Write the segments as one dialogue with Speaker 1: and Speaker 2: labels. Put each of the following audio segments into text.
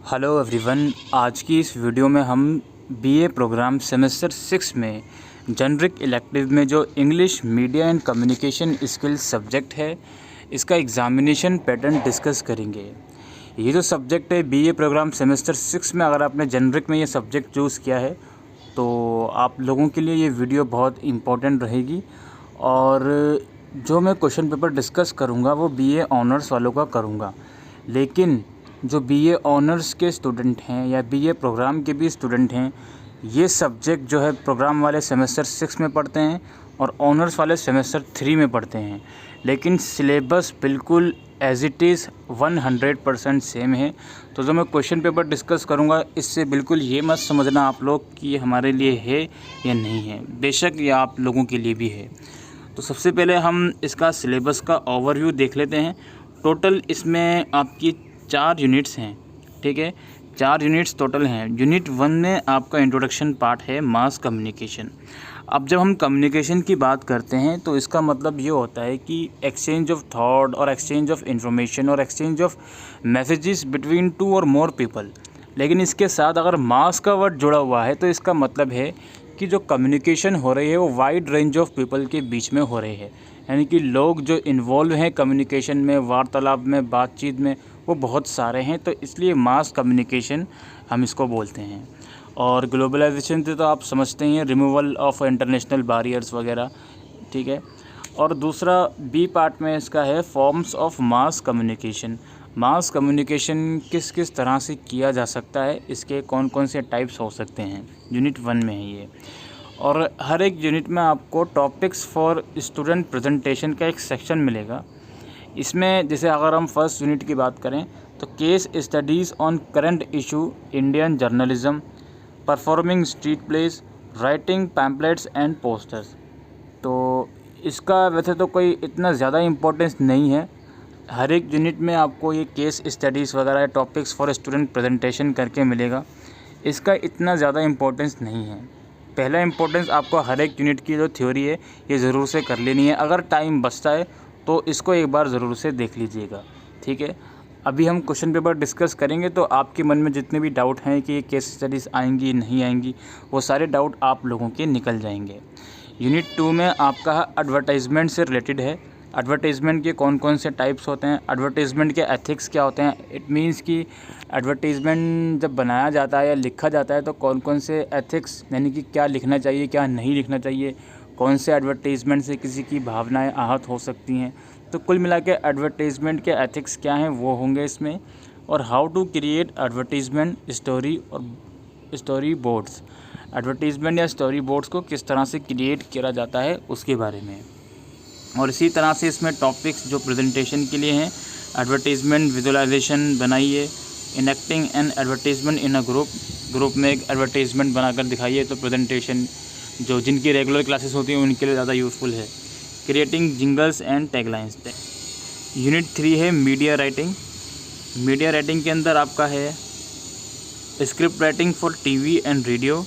Speaker 1: Hello everyone, आज की इस वीडियो में हम बीए प्रोग्राम सेमेस्टर 6 में जेनरिक इलेक्टिव में जो English media and communication skills subject है, इसका एग्ज़ामिनेशन पैटर्न डिस्कस करेंगे। ये जो सब्जेक्ट है बीए प्रोग्राम सेमेस्टर 6 में, अगर आपने जेनरिक में ये सब्जेक्ट चूज़ किया है तो आप लोगों के लिए ये वीडियो बहुत इम्पोर्टेंट रहेगी। और जो मैं क्वेश्चन पेपर डिस्कस करूँगा वो बीए ऑनर्स वालों का करूँगा, लेकिन जो बीए ऑनर्स के स्टूडेंट हैं या बीए प्रोग्राम के भी स्टूडेंट हैं, ये सब्जेक्ट जो है प्रोग्राम वाले सेमेस्टर 6 में पढ़ते हैं और ऑनर्स वाले सेमेस्टर 3 में पढ़ते हैं, लेकिन सिलेबस बिल्कुल एज़ इट इज़ 100% सेम है। तो जो मैं क्वेश्चन पेपर डिस्कस करूँगा, इससे बिल्कुल ये मत समझना आप लोग कि ये हमारे लिए है या नहीं है, बेशक ये आप लोगों के लिए भी है। तो सबसे पहले हम इसका सिलेबस का ओवरव्यू देख लेते हैं। टोटल इसमें आपकी 4 यूनिट्स हैं, ठीक है, 4 यूनिट्स टोटल हैं। यूनिट 1 में आपका इंट्रोडक्शन पार्ट है मास कम्युनिकेशन। अब जब हम कम्युनिकेशन की बात करते हैं तो इसका मतलब ये होता है कि एक्सचेंज ऑफ थॉट और एक्सचेंज ऑफ इंफॉर्मेशन और एक्सचेंज ऑफ मैसेजेस बिटवीन 2 और मोर पीपल। लेकिन इसके साथ अगर मास का वर्ड जुड़ा हुआ है तो इसका मतलब है कि जो कम्युनिकेशन हो रही है वो वाइड रेंज ऑफ पीपल के बीच में हो रही है, यानी कि लोग जो इन्वॉल्व हैं कम्युनिकेशन में, वार्तालाप में, बातचीत में, वो बहुत सारे हैं। तो इसलिए मास कम्युनिकेशन हम इसको बोलते हैं। और ग्लोबलाइजेशन से तो आप समझते ही हैं, रिमूवल ऑफ इंटरनेशनल बैरियर्स वगैरह, ठीक है। और दूसरा बी पार्ट में इसका है forms of mass communication. Mass communication किस किस तरह से किया जा सकता है, इसके कौन कौन से टाइप्स हो सकते हैं, यूनिट 1 में है ये। और हर एक यूनिट में आपको टॉपिक्स फॉर स्टूडेंट प्रेजेंटेशन का एक सेक्शन मिलेगा। इसमें जैसे अगर हम फर्स्ट यूनिट की बात करें तो case studies on current issue, Indian journalism, performing street plays, writing pamphlets and posters. तो इसका वैसे तो कोई इतना ज़्यादा इम्पोर्टेंस नहीं है। हर एक यूनिट में आपको ये केस स्टडीज़ वगैरह टॉपिक्स फॉर स्टूडेंट प्रेजेंटेशन करके मिलेगा। इसका इतना ज़्यादा इम्पोर्टेंस नहीं है। पहला इम्पोर्टेंस आपको हर एक यूनिट की जो थ्योरी है ये ज़रूर से कर लेनी है। अगर टाइम बचता है तो इसको एक बार ज़रूर से देख लीजिएगा, ठीक है। अभी हम क्वेश्चन पेपर डिस्कस करेंगे तो आपके मन में जितने भी डाउट हैं कि ये केस स्टडीज़ आएंगी नहीं आएंगी, वो सारे डाउट आप लोगों के निकल जाएंगे। यूनिट 2 में आपका एडवर्टाइजमेंट से रिलेटेड है। एडवर्टाइजमेंट के कौन कौन से टाइप्स होते हैं, एडवर्टाइजमेंट के एथिक्स क्या होते हैं। इट मीन्स कि एडवर्टाइजमेंट जब बनाया जाता है या लिखा जाता है तो कौन कौन से एथिक्स, यानी कि क्या लिखना चाहिए क्या नहीं लिखना चाहिए, कौन से एडवर्टाइजमेंट से किसी की भावनाएं आहत हो सकती हैं। तो कुल मिला के एडवर्टाइजमेंट के एथिक्स क्या हैं वो होंगे इसमें। और how to create advertisement story और स्टोरी बोर्ड्स, एडवर्टाइजमेंट या स्टोरी बोर्ड्स को किस तरह से क्रिएट किया जाता है उसके बारे में। और इसी तरह से इसमें टॉपिक्स जो प्रेजेंटेशन के लिए हैं, एडवर्टाइजमेंट विजुअलाइजेशन बनाइए, enacting an advertisement in a group में एक एडवर्टाइजमेंट बनाकर दिखाइए। तो प्रेजेंटेशन जो जिनकी रेगुलर क्लासेस होती हैं उनके लिए ज़्यादा यूज़फुल है। Creating jingles and taglines. Unit 3 है मीडिया राइटिंग। मीडिया राइटिंग के अंदर आपका है script writing for TV and radio,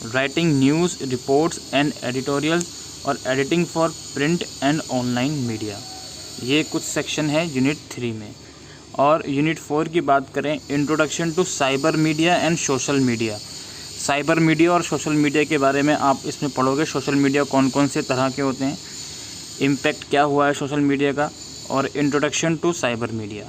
Speaker 1: writing news reports and editorials, और editing for print and online media. ये कुछ सेक्शन है यूनिट 3 में। और यूनिट 4 की बात करें, introduction to cyber media and social media. Cyber media और सोशल मीडिया के बारे में आप इसमें पढ़ोगे। सोशल मीडिया कौन कौन से तरह के होते हैं, इम्पैक्ट क्या हुआ है सोशल मीडिया का, और इंट्रोडक्शन टू साइबर मीडिया,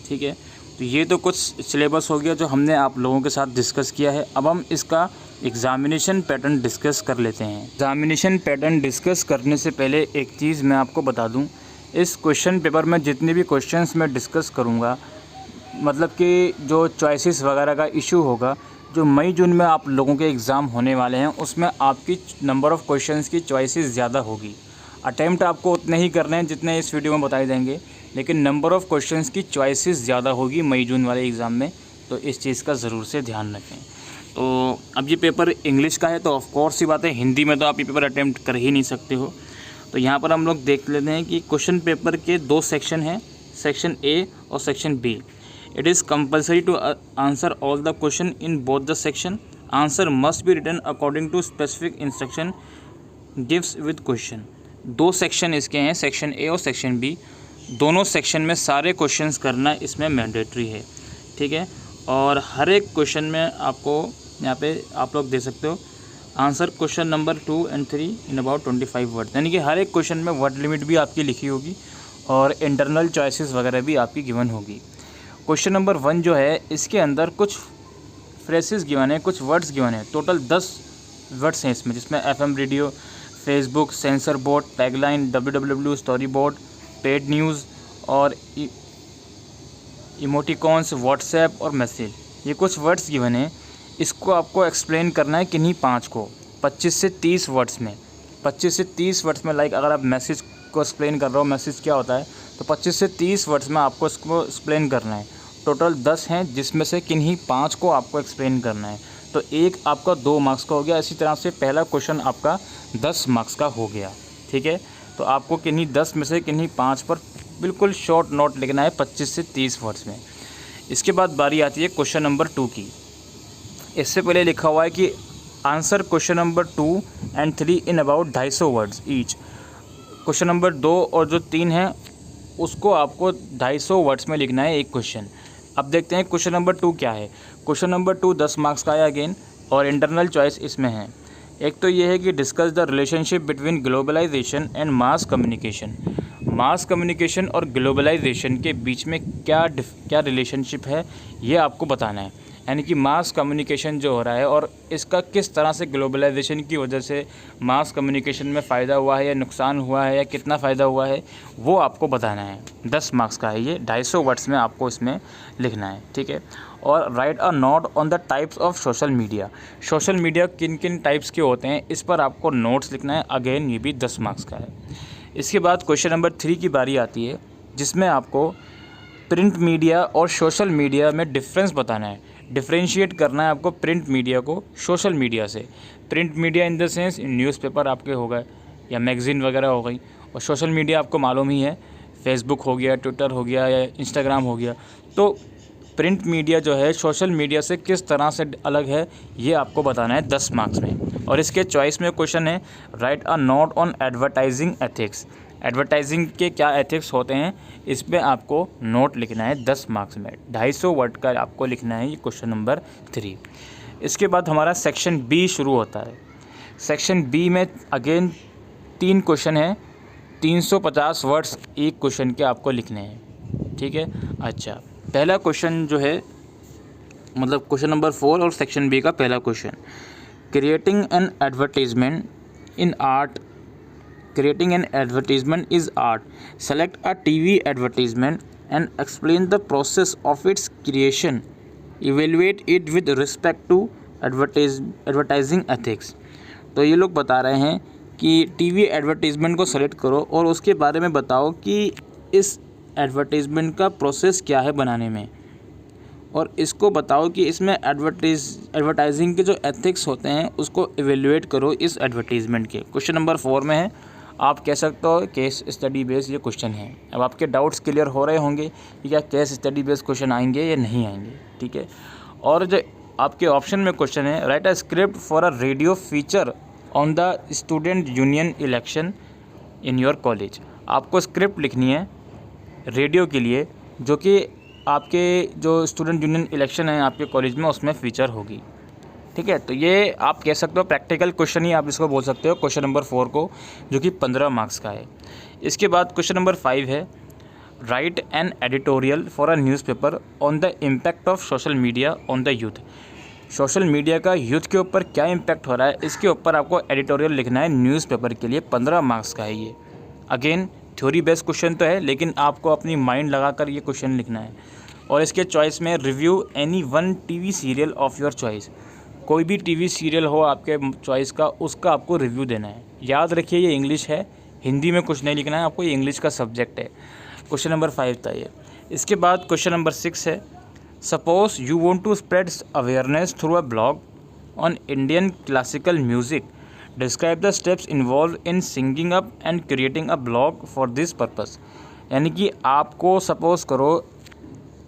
Speaker 1: ठीक है। तो ये तो कुछ सिलेबस हो गया जो हमने आप लोगों के साथ डिस्कस किया है। अब हम इसका एग्ज़ामिनेशन पैटर्न डिस्कस कर लेते हैं। एग्ज़ामिनेशन पैटर्न डिस्कस करने से पहले एक चीज़ मैं आपको बता दूं, इस क्वेश्चन पेपर में जितने भी क्वेश्चंस मैं डिस्कस करूंगा, मतलब कि जो चॉइसेस वगैरह का इशू होगा, जो मई जून में आप लोगों के एग्ज़ाम होने वाले हैं, उसमें आपकी नंबर ऑफ़ क्वेश्चंस की चॉइसेस ज़्यादा होगी। अटैम्प्ट आपको उतने ही करने हैं जितने इस वीडियो में बताए जाएंगे, लेकिन नंबर ऑफ़ क्वेश्चंस की चॉइसेस ज़्यादा होगी मई जून वाले एग्ज़ाम में। तो इस चीज़ का ज़रूर से ध्यान रखें। तो अब ये पेपर इंग्लिश का है तो ऑफ कोर्स ही बात है, हिंदी में तो आप ये पेपर अटैम्प्ट कर ही नहीं सकते हो। तो यहाँ पर हम लोग देख लेते हैं कि क्वेश्चन पेपर के 2 सेक्शन हैं, सेक्शन ए और section B. It is compulsory to answer all the question in both the section. Answer must be written according to specific instruction gives with question. 2 section इसके हैं, section A और section B. दोनों section में सारे questions करना इसमें mandatory है, ठीक है। और हर एक क्वेश्चन में आपको यहाँ पे आप लोग दे सकते हो answer question number 2 and 3 in about 25 word, यानी कि हर एक क्वेश्चन में वर्ड लिमिट भी आपकी लिखी होगी और इंटरनल चॉइसेस वगैरह भी आपकी गिवन होगी। क्वेश्चन नंबर 1 जो है इसके अंदर कुछ फ्रेसेस गिवन है, कुछ वर्ड्स गिवन है। टोटल 10 वर्ड्स हैं इसमें, जिसमें FM radio, Facebook, sensor board, tagline, WWW, story board, paid news और इमोटिकॉन्स, व्हाट्सएप और मैसेज। ये कुछ वर्ड्स गिवन हैं। इसको आपको एक्सप्लेन करना है किन्हीं 5 को 25 से 30 वर्ड्स में। 25 से 30 वर्ड्स में लाइक अगर आप मैसेज को एक्सप्लेन कर रहे हो, मैसेज क्या होता है, तो 25 से 30 वर्ड्स में आपको इसको एक्सप्लेन करना है। टोटल 10 हैं, जिसमें से किन्हीं 5 को आपको एक्सप्लेन करना है। तो एक आपका 2 मार्क्स का हो गया। इसी तरह से पहला क्वेश्चन आपका 10 मार्क्स का हो गया। ठीक है, तो आपको किन्हीं 10 में से किन्हीं 5 पर बिल्कुल शॉर्ट नोट लिखना है 25 से 30 वर्ड्स में। इसके बाद बारी आती है क्वेश्चन नंबर 2 की। इससे पहले लिखा हुआ है कि answer question number 2 and 3 in about 250 words each. Question number 2 और जो 3 है उसको आपको 250 वर्ड्स में लिखना है एक क्वेश्चन। अब देखते हैं क्वेश्चन नंबर 2 क्या है। क्वेश्चन नंबर 2 10 मार्क्स का है अगेन, और इंटरनल चॉइस इसमें है। एक तो ये है कि discuss the relationship between globalisation and mass communication. Mass communication और ग्लोबलाइजेशन के बीच में क्या रिलेशनशिप है, ये आपको बताना है। यानी कि मास कम्युनिकेशन जो हो रहा है और इसका किस तरह से ग्लोबलाइजेशन की वजह से मास कम्युनिकेशन में फ़ायदा हुआ है या नुकसान हुआ है या कितना फ़ायदा हुआ है, वो आपको बताना है। 10 मार्क्स का है ये, 250 वर्ड्स में आपको इसमें लिखना है। ठीक है, और right a note on the types of social media. Social media किन किन टाइप्स के होते हैं, इस पर आपको नोट्स लिखना है। अगेन ये भी 10 मार्क्स का है। इसके बाद क्वेश्चन नंबर 3 की बारी आती है, जिसमें आपको प्रिंट मीडिया और सोशल मीडिया में डिफरेंस बताना है। डिफ्रेंशिएट करना है आपको प्रिंट मीडिया को सोशल मीडिया से। Print media in the sense newspaper आपके हो गए या मैगज़ीन वगैरह हो गई, और सोशल मीडिया आपको मालूम ही है, फेसबुक हो गया, ट्विटर हो गया या इंस्टाग्राम हो गया। तो प्रिंट मीडिया जो है सोशल मीडिया से किस तरह से अलग है, ये आपको बताना है 10 मार्क्स में। और इसके चॉइस में क्वेश्चन है right a note on advertising ethics. Advertising के क्या एथिक्स होते हैं, इस पर आपको नोट लिखना है 10 मार्क्स में। 250 वर्ड का आपको लिखना है ये क्वेश्चन नंबर 3। इसके बाद हमारा सेक्शन बी शुरू होता है। सेक्शन बी में अगेन 3 क्वेश्चन हैं, 350 वर्ड्स एक क्वेश्चन के आपको लिखने हैं। ठीक है, अच्छा पहला क्वेश्चन जो है मतलब क्वेश्चन नंबर 4 और सेक्शन बी का पहला question, creating an advertisement in art. Creating an advertisement is art. Select a TV advertisement and explain the process of its creation. Evaluate it with respect to advertising ethics. तो ये लोग बता रहे हैं कि TV advertisement को select करो और उसके बारे में बताओ कि इस एडवर्टीज़मेंट का प्रोसेस क्या है बनाने में, और इसको बताओ कि इसमें एडवर्टाइजिंग के जो एथिक्स होते हैं उसको इवेल्युएट करो इस एडवर्टीज़मेंट के। क्वेश्चन नंबर 4 में है, आप कह सकते हो केस स्टडी बेस्ड ये क्वेश्चन है। अब आपके डाउट्स क्लियर हो रहे होंगे कि क्या केस स्टडी बेस्ड क्वेश्चन आएंगे या नहीं आएंगे। ठीक है, और जो आपके ऑप्शन में क्वेश्चन है right a script for a radio feature on the student union election in your college. आपको स्क्रिप्ट लिखनी है रेडियो के लिए, जो कि आपके जो स्टूडेंट यूनियन इलेक्शन है आपके कॉलेज में उसमें फीचर होगी। ठीक है, तो ये आप कह सकते हो प्रैक्टिकल क्वेश्चन ही आप इसको बोल सकते हो क्वेश्चन नंबर 4 को, जो कि 15 मार्क्स का है। इसके बाद क्वेश्चन नंबर 5 है write an editorial for a newspaper on the impact of social media on the youth. Social media का यूथ के ऊपर क्या इम्पैक्ट हो रहा है, इसके ऊपर आपको एडिटोरियल लिखना है न्यूज़पेपर के लिए। 15 मार्क्स का है ये। अगेन थ्योरी बेस्ड क्वेश्चन तो है, लेकिन आपको अपनी माइंड लगाकर ये क्वेश्चन लिखना है। और इसके चॉइस में review any one TV serial of your choice. कोई भी टीवी सीरियल हो आपके चॉइस का, उसका आपको रिव्यू देना है। याद रखिए ये इंग्लिश है, हिंदी में कुछ नहीं लिखना है आपको, ये इंग्लिश का सब्जेक्ट है। क्वेश्चन नंबर 5 था ये। इसके बाद क्वेश्चन नंबर 6 है suppose you want to spread awareness through a blog on Indian classical music. Describe the steps involve in singing up and creating a blog for this purpose. यानी कि आपको suppose करो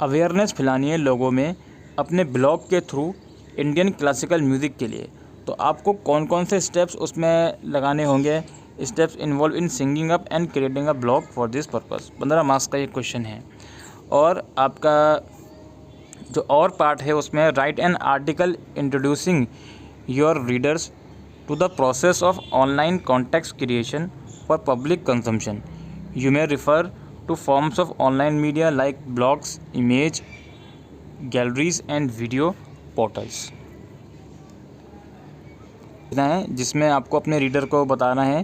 Speaker 1: awareness फैलानी है लोगों में अपने ब्लॉग के थ्रू इंडियन क्लासिकल म्यूज़िक के लिए, तो आपको कौन कौन से स्टेप्स उसमें लगाने होंगे। Steps involve in singing up and creating a blog for this purpose. 15 marks का ये क्वेश्चन है। और आपका जो और पार्ट है उसमें write an article introducing your readers to the process of online content creation for public consumption. You may refer to forms of online media like blogs, image galleries and video portals. है जिसमें आपको अपने reader को बताना है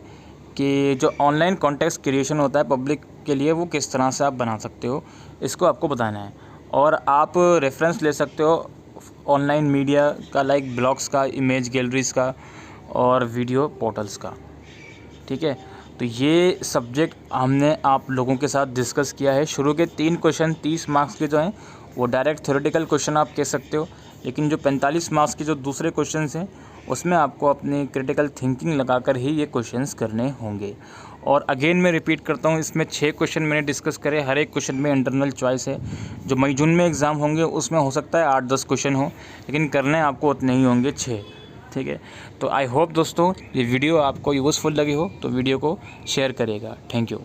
Speaker 1: कि जो online content creation होता है पब्लिक के लिए वो किस तरह से आप बना सकते हो, इसको आपको बताना है. और आप रेफरेंस ले सकते हो ऑनलाइन मीडिया का लाइक ब्लॉग्स का, इमेज गैलरीज़ का और वीडियो पोर्टल्स का. ठीक है, तो ये सब्जेक्ट हमने आप लोगों के साथ डिस्कस किया है. शुरू के 3 क्वेश्चन 30 मार्क्स के जो हैं वो डायरेक्ट थ्योरेटिकल क्वेश्चन आप कह सकते हो, लेकिन जो 45 मार्क्स के जो दूसरे क्वेश्चंस हैं उसमें आपको अपनी क्रिटिकल थिंकिंग लगाकर ही ये क्वेश्चंस करने होंगे. और अगेन मैं रिपीट करता हूँ, इसमें 6 क्वेश्चन मैंने डिस्कस करे. हर एक क्वेश्चन में इंटरनल चॉइस है. जो मई जून में एग्ज़ाम होंगे उसमें हो सकता है 8-10 क्वेश्चन हो, लेकिन करने आपको उतने ही होंगे 6. ठीक है, तो आई होप दोस्तों ये वीडियो आपको यूज़फुल लगी हो तो वीडियो को शेयर करिएगा. Thank you.